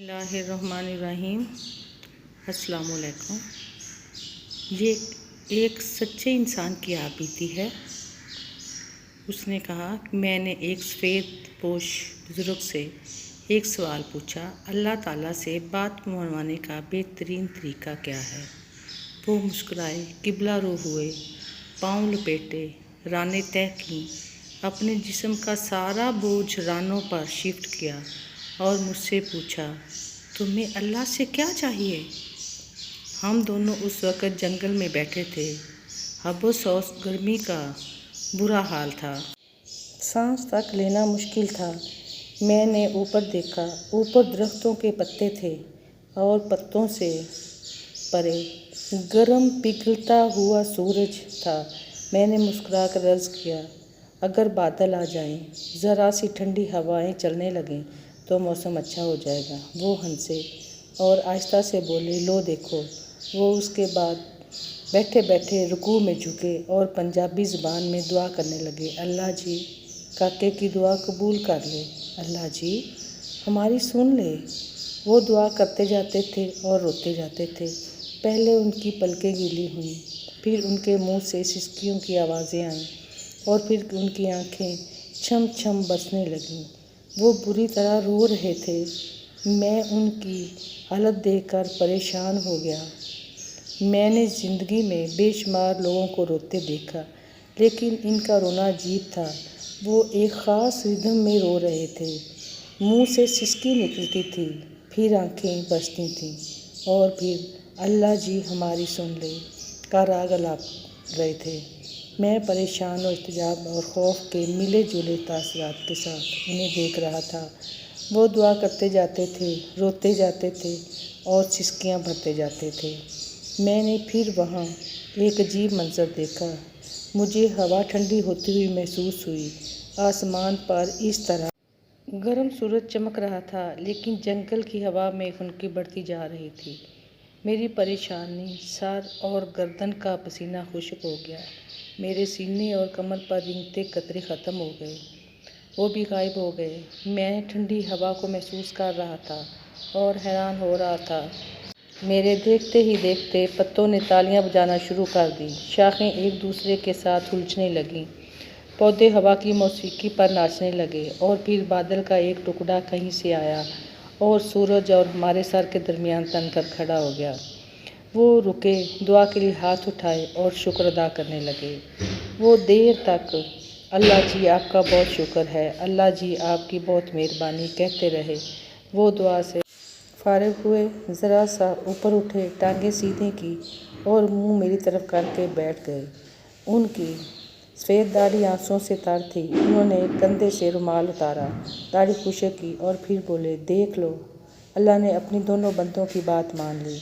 बिस्मिल्लाहिर्रहमानिर्रहीम। अस्सलाम वालेकुम। ये एक सच्चे इंसान की आप बीती है। उसने कहा कि मैंने एक सफ़ेद पोश बुज़ुर्ग से एक सवाल पूछा, अल्लाह ताला से बात मनवाने का बेहतरीन तरीका क्या है। वो मुस्कुराए, किबला रो हुए, पाँव लपेटे, रानें तय की, अपने जिस्म का सारा बोझ रानों पर शिफ्ट किया और मुझसे पूछा, तुम्हें अल्लाह से क्या चाहिए। हम दोनों उस वक़्त जंगल में बैठे थे। हब्बो-सौस गर्मी का बुरा हाल था। सांस तक लेना मुश्किल था। मैंने ऊपर देखा। ऊपर दरख्तों के पत्ते थे और पत्तों से परे गर्म पिघलता हुआ सूरज था। मैंने मुस्कुरा कर अर्ज़ किया, अगर बादल आ जाएं, ज़रा सी ठंडी हवाएं चलने लगें तो मौसम अच्छा हो जाएगा। वो हंसे और आहिस्ता से बोले, लो देखो। वो उसके बाद बैठे बैठे रुकू में झुके और पंजाबी ज़ुबान में दुआ करने लगे, अल्लाह जी काके की दुआ कबूल कर ले, अल्लाह जी हमारी सुन ले। वो दुआ करते जाते थे और रोते जाते थे। पहले उनकी पलकें गीली हुईं, फिर उनके मुंह से सिसकियों की आवाज़ें आईं और फिर उनकी आंखें छम छम बरसने लगीं। वो बुरी तरह रो रहे थे। मैं उनकी हालत देखकर परेशान हो गया। मैंने ज़िंदगी में बेशुमार लोगों को रोते देखा, लेकिन इनका रोना अजीब था। वो एक ख़ास रिदम में रो रहे थे। मुंह से सिसकी निकलती थी, फिर आंखें बरसती थीं और फिर अल्लाह जी हमारी सुन ले का राग अलाप रहे थे। मैं परेशान और इत्तेजाब और खौफ के मिले जुले तासरात के साथ उन्हें देख रहा था। वो दुआ करते जाते थे, रोते जाते थे और सिसकियां भरते जाते थे। मैंने फिर वहाँ एक अजीब मंजर देखा। मुझे हवा ठंडी होती हुई महसूस हुई। आसमान पर इस तरह गर्म सूरज चमक रहा था, लेकिन जंगल की हवा में खुनकी बढ़ती जा रही थी। मेरी परेशानी, सर और गर्दन का पसीना खुश्क हो गया। मेरे सीने और कमर पर रेंगते कतरे ख़त्म हो गए, वो भी गायब हो गए। मैं ठंडी हवा को महसूस कर रहा था और हैरान हो रहा था। मेरे देखते ही देखते पत्तों ने तालियां बजाना शुरू कर दी। शाखें एक दूसरे के साथ उलझने लगीं। पौधे हवा की मौसीकी पर नाचने लगे और फिर बादल का एक टुकड़ा कहीं से आया और सूरज और हमारे सर के दरमियान तनकर खड़ा हो गया। वो रुके, दुआ के लिए हाथ उठाए और शुक्र अदा करने लगे। वो देर तक अल्लाह जी आपका बहुत शुक्र है, अल्लाह जी आपकी बहुत मेहरबानी कहते रहे। वो दुआ से फारिग हुए, ज़रा सा ऊपर उठे, टांगें सीधी की और मुंह मेरी तरफ करके बैठ गए। उनकी सफ़ेद दाढ़ी आंसुओं से तर थी। उन्होंने कंधे से रुमाल उतारा, दाढ़ी खुश्क की और फिर बोले, देख लो, अल्लाह ने अपनी दोनों बंदों की बात मान ली।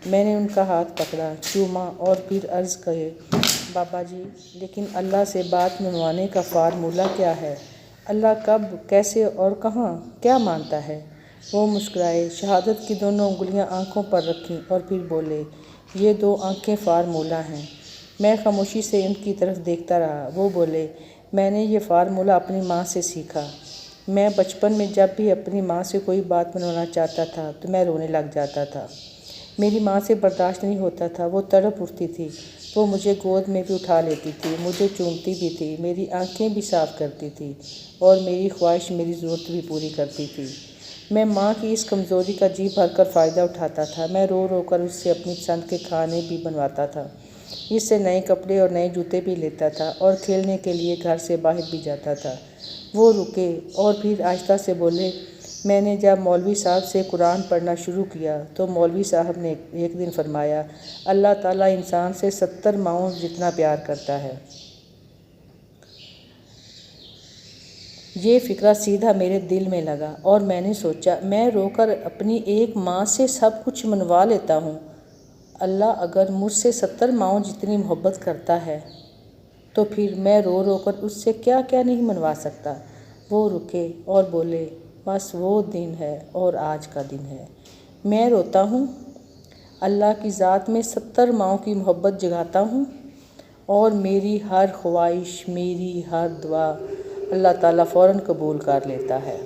मैंने उनका हाथ पकड़ा, चूमा और फिर अर्ज़ कहे, बाबा जी, लेकिन अल्लाह से बात मनवाने का फार्मूला क्या है। अल्लाह कब, कैसे और कहाँ क्या मानता है। वो मुस्कुराए, शहादत की दोनों उंगलियां आंखों पर रखीं और फिर बोले, ये दो आंखें फार्मूला हैं। मैं खामोशी से उनकी तरफ देखता रहा। वो बोले, मैंने ये फार्मूला अपनी माँ से सीखा। मैं बचपन में जब भी अपनी माँ से कोई बात मनवाना चाहता था तो मैं रोने लग जाता था। मेरी माँ से बर्दाश्त नहीं होता था। वो तड़प उठती थी। वो मुझे गोद में भी उठा लेती थी, मुझे चूमती भी थी, मेरी आंखें भी साफ़ करती थी और मेरी ख्वाहिश, मेरी ज़रूरत भी पूरी करती थी। मैं माँ की इस कमज़ोरी का जी भर कर फ़ायदा उठाता था। मैं रो रो कर उससे अपनी पसंद के खाने भी बनवाता था, इससे नए कपड़े और नए जूते भी लेता था और खेलने के लिए घर से बाहर भी जाता था। वो रुके और फिर आहिस्ता से बोले, मैंने जब मौलवी साहब से कुरान पढ़ना शुरू किया तो मौलवी साहब ने एक दिन फरमाया, अल्लाह ताला इंसान से 70 माओं जितना प्यार करता है। ये फ़िक्रा सीधा मेरे दिल में लगा और मैंने सोचा, मैं रोकर अपनी एक माँ से सब कुछ मनवा लेता हूँ। अल्लाह अगर मुझसे 70 माओं जितनी मोहब्बत करता है तो फिर मैं रो रो कर उससे क्या क्या नहीं मनवा सकता। वो रुके और बोले, बस वो दिन है और आज का दिन है। मैं रोता हूँ, अल्लाह की ज़ात में 70 माओं की मोहब्बत जगाता हूँ और मेरी हर ख्वाहिश, मेरी हर दुआ अल्लाह ताला फ़ौरन कबूल कर लेता है।